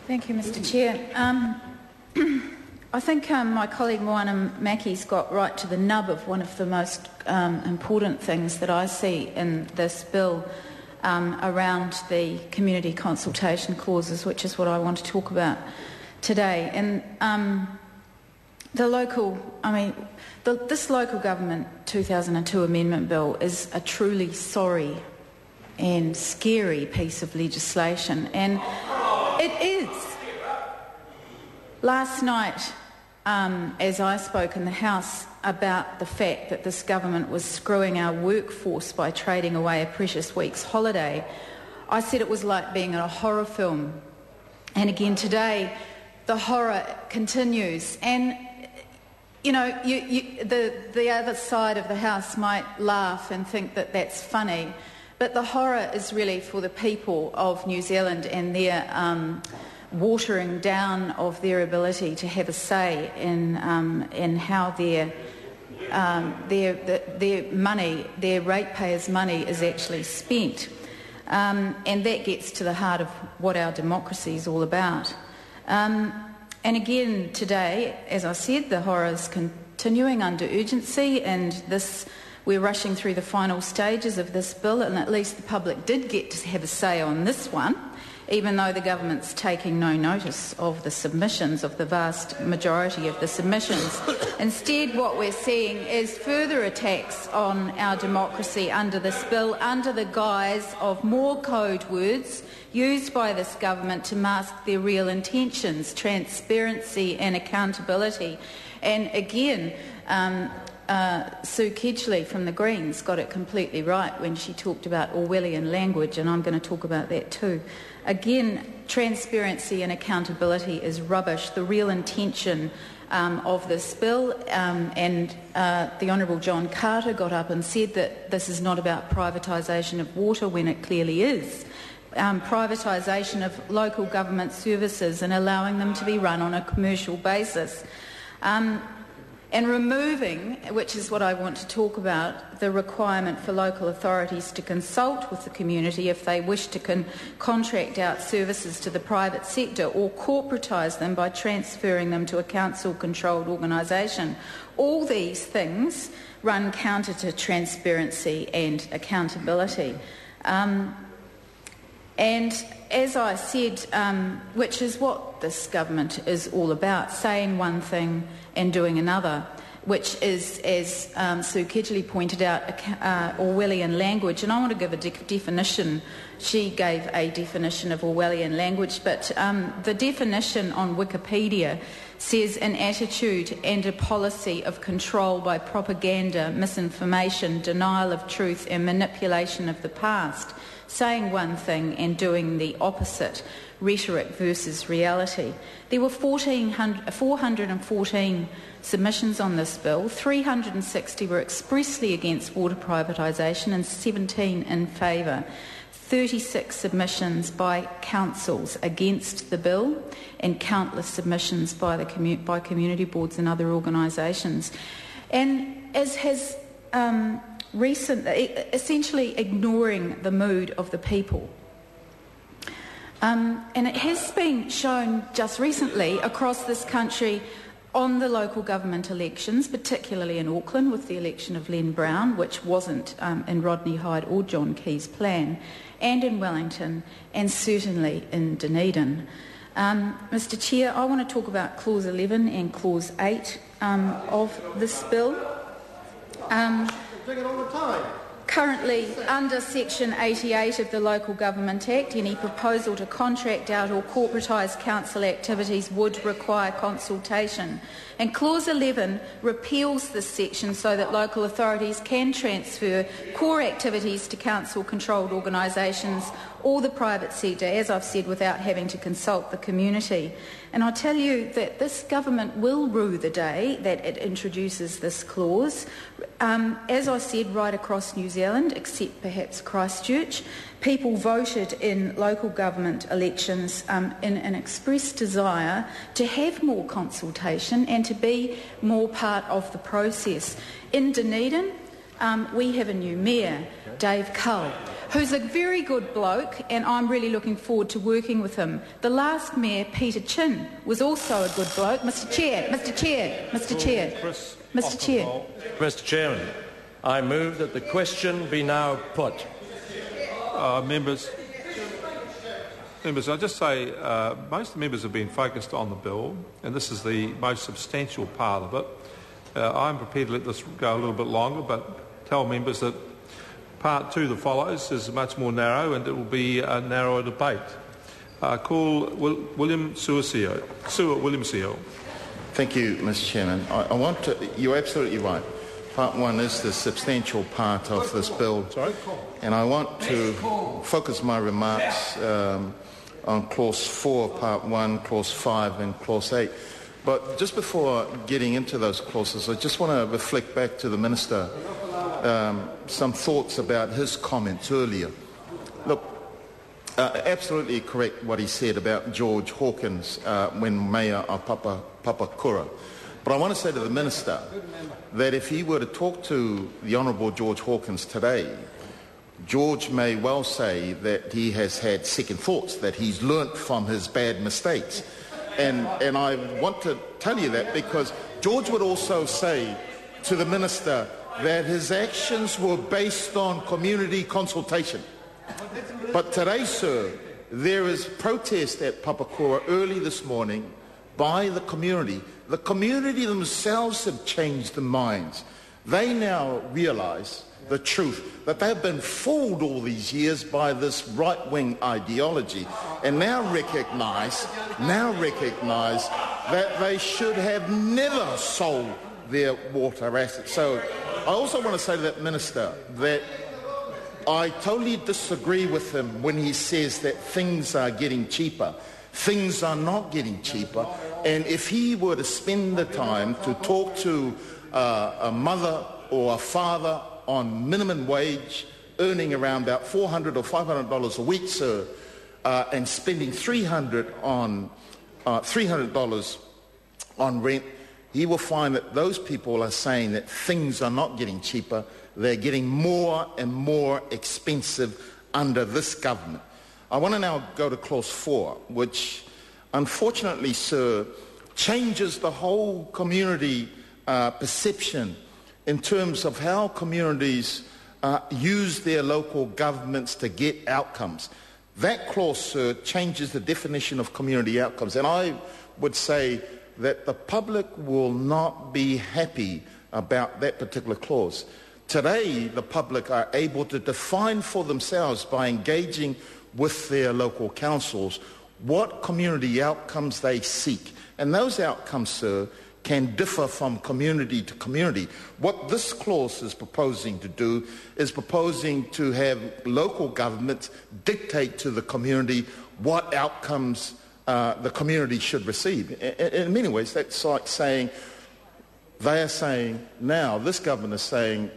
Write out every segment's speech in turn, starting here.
Thank you, Mr Chair. I think my colleague Moana Mackey's got right to the nub of one of the most important things that I see in this bill around the community consultation clauses, which is what I want to talk about today. And this local government 2002 amendment bill is a truly sorry and scary piece of legislation, and it is. Last night, as I spoke in the House about the fact that this government was screwing our workforce by trading away a precious week's holiday, I said it was like being in a horror film. And again today, the horror continues. And, you know, the other side of the House might laugh and think that that's funny, but the horror is really for the people of New Zealand and their watering down of their ability to have a say in how their money, their ratepayers' money, is actually spent, and that gets to the heart of what our democracy is all about. And again today, as I said, the horror is continuing under urgency, and we're rushing through the final stages of this bill, and at least the public did get to have a say on this one, even though the government's taking no notice of the submissions, of the vast majority of the submissions. Instead, what we're seeing is further attacks on our democracy under this bill, under the guise of more code words used by this government to mask their real intentions: transparency and accountability. And again, Sue Kedgley from the Greens got it completely right when she talked about Orwellian language, and I'm going to talk about that too. Again, transparency and accountability is rubbish. The real intention of this bill, and the Honourable John Carter got up and said that this is not about privatisation of water when it clearly is. Privatisation of local government services and allowing them to be run on a commercial basis. And removing, which is what I want to talk about, the requirement for local authorities to consult with the community if they wish to contract out services to the private sector or corporatise them by transferring them to a council-controlled organisation. All these things run counter to transparency and accountability. And as I said, which is what this government is all about, saying one thing and doing another, which is, as Sue Kedgley pointed out, Orwellian language. And I want to give a definition. She gave a definition of Orwellian language, but the definition on Wikipedia says an attitude and a policy of control by propaganda, misinformation, denial of truth and manipulation of the past. Saying one thing and doing the opposite, rhetoric versus reality. There were 414 submissions on this bill. 360 were expressly against water privatisation and 17 in favour. 36 submissions by councils against the bill, and countless submissions by community boards and other organisations. And as has essentially ignoring the mood of the people. And it has been shown just recently across this country on the local government elections, particularly in Auckland with the election of Len Brown, which wasn't in Rodney Hyde or John Key's plan, and in Wellington, and certainly in Dunedin. Mr Chair, I want to talk about Clause 11 and Clause 8 of this bill. Currently, under Section 88 of the Local Government Act, any proposal to contract out or corporatise council activities would require consultation. And Clause 11 repeals this section so that local authorities can transfer core activities to council-controlled organisations or the private sector, as I've said, without having to consult the community. And I tell you that this government will rue the day that it introduces this clause. As I said, right across New Zealand, except perhaps Christchurch, people voted in local government elections in an express desire to have more consultation and to be more part of the process. In Dunedin, we have a new mayor, Dave Cull, who's a very good bloke, and I'm really looking forward to working with him. The last Mayor, Peter Chin, was also a good bloke. Mr Chair, Mr Chair, Mr Chair, Mr Chair. Mr Chairman, I move that the question be now put. Members, I just say most members have been focused on the bill, and this is the most substantial part of it. I'm prepared to let this go a little bit longer, but tell members that part two that follows is much more narrow, and it will be a narrower debate. Call William Suo. Thank you, Mr Chairman. I want to... You're absolutely right. Part one is the substantial part of this bill, and I want to focus my remarks on Clause 4, Part 1, Clause 5 and Clause 8. But just before getting into those clauses, I just want to reflect back to the Minister some thoughts about his comments earlier. Look, absolutely correct what he said about George Hawkins when Mayor of Papakura. But I want to say to the Minister that if he were to talk to the Honourable George Hawkins today, George may well say that he has had second thoughts, that he's learnt from his bad mistakes. And I want to tell you that because George would also say to the Minister that his actions were based on community consultation. But today, sir, there is protest at Papakura early this morning by the community. The community themselves have changed their minds. They now realise the truth, that they've been fooled all these years by this right-wing ideology, and now recognise that they should have never sold their water assets. So I also want to say to that Minister that I totally disagree with him when he says that things are getting cheaper. Things are not getting cheaper, and if he were to spend the time to talk to a mother or a father on minimum wage, earning around about $400 or $500 a week, sir, and spending $300 on rent, he will find that those people are saying that things are not getting cheaper. They're getting more and more expensive under this government. I want to now go to Clause 4, which unfortunately, sir, changes the whole community perception in terms of how communities use their local governments to get outcomes. That clause, sir, changes the definition of community outcomes. And I would say that the public will not be happy about that particular clause. Today, the public are able to define for themselves by engaging with their local councils what community outcomes they seek. And those outcomes, sir, can differ from community to community. What this clause is proposing to do is proposing to have local governments dictate to the community what outcomes the community should receive. In many ways, that's like saying, they are saying now, this government is saying,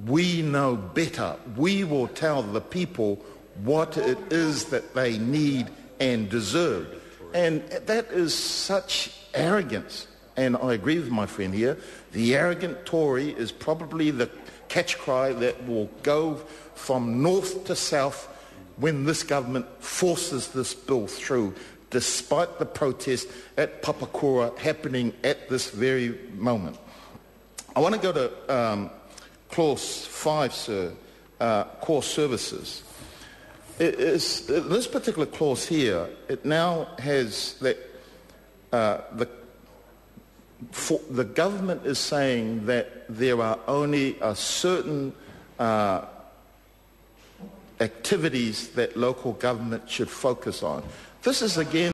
we know better. We will tell the people what it is that they need and deserve. And that is such arrogance. And I agree with my friend here. The arrogant Tory is probably the catch cry that will go from north to south when this government forces this bill through, despite the protest at Papakura happening at this very moment. I want to go to Clause 5, sir, core services. This particular clause here, it now has that the government is saying that there are only a certain activities that local government should focus on. This is again